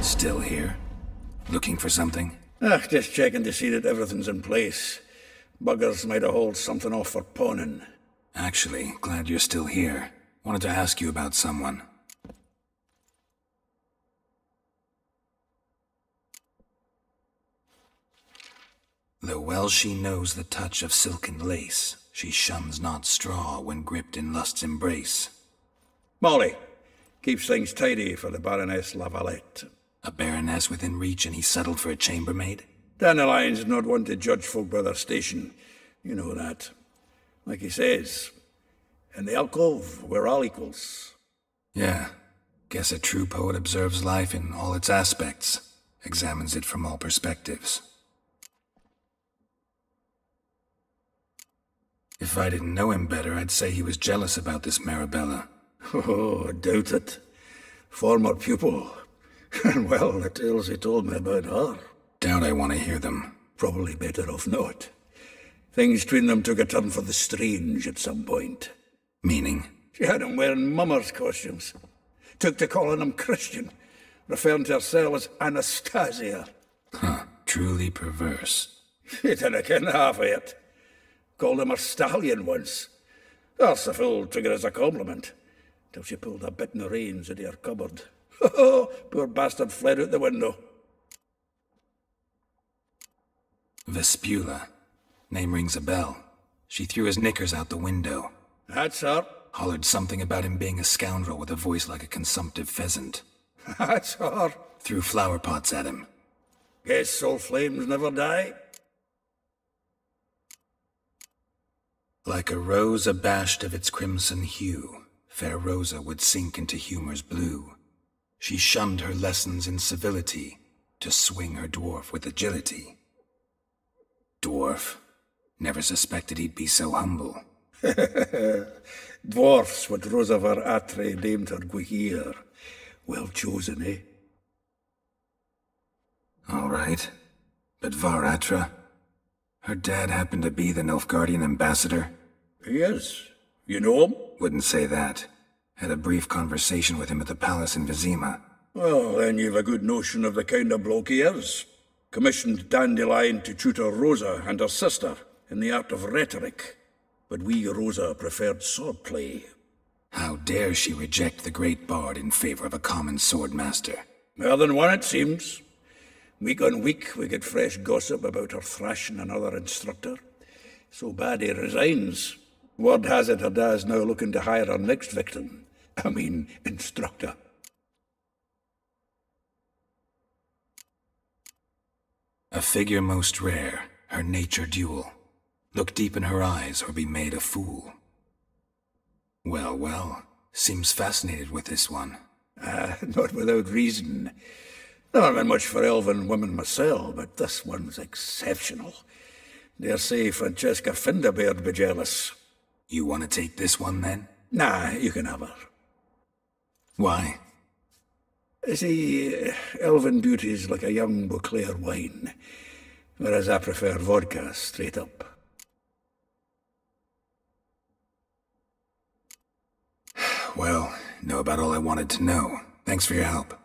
Still here? Looking for something? Just checking to see that everything's in place. Buggers might have hauled something off for pawning. Actually, glad you're still here. Wanted to ask you about someone. well she knows the touch of silken lace, she shuns not straw when gripped in lust's embrace. Molly, keeps things tidy for the Baroness Lavalette. A baroness within reach and he settled for a chambermaid? Dandelion's not one to judge folk by their station. You know that. Like he says, in the alcove, we're all equals. Yeah. Guess a true poet observes life in all its aspects, examines it from all perspectives. If I didn't know him better, I'd say he was jealous about this Marabella. Oh, I doubt it. Former pupil. And well, the tales he told me about her. Doubt I want to hear them. Probably better off not. Things between them took a turn for the strange at some point. Meaning? She had him wearing mummers' costumes. Took to calling him Christian, referring to herself as Anastasia. Huh, truly perverse. He didn't ken half of it. Called him a stallion once. That's the fool took it as a compliment, till she pulled a bit in the reins out of her cupboard. Oh, poor bastard fled out the window. Vespula. Name rings a bell. She threw his knickers out the window. That's her. Hollered something about him being a scoundrel with a voice like a consumptive pheasant. That's her. Threw flower pots at him. Guess soul flames never die. Like a rose abashed of its crimson hue, fair Rosa would sink into humor's blue. She shunned her lessons in civility, to swing her dwarf with agility. Dwarf. Never suspected he'd be so humble. Dwarfs what Rosavar Atre named her Guihir. Well chosen, eh? All right. But Varatra? Her dad happened to be the Nilfgaardian ambassador? Yes. You know him? Wouldn't say that. Had a brief conversation with him at the palace in Vizima. Well, then you've a good notion of the kind of bloke he is. Commissioned Dandelion to tutor Rosa and her sister in the art of rhetoric. But we, Rosa, preferred swordplay. How dare she reject the great bard in favor of a common swordmaster? More than one, it seems. Week on week, we get fresh gossip about her thrashing another instructor. So bad he resigns. Word has it her dad's now looking to hire her next victim. I mean, instructor. A figure most rare, her nature dual. Look deep in her eyes or be made a fool. Well, well, seems fascinated with this one. Not without reason. Never been much for elven women myself, but this one's exceptional. Dare say Francesca Finderbeard be jealous. You want to take this one, then? Nah, you can have her. Why? See, elven beauty's like a young Beauclair wine, whereas I prefer vodka straight up. Well, know about all I wanted to know. Thanks for your help.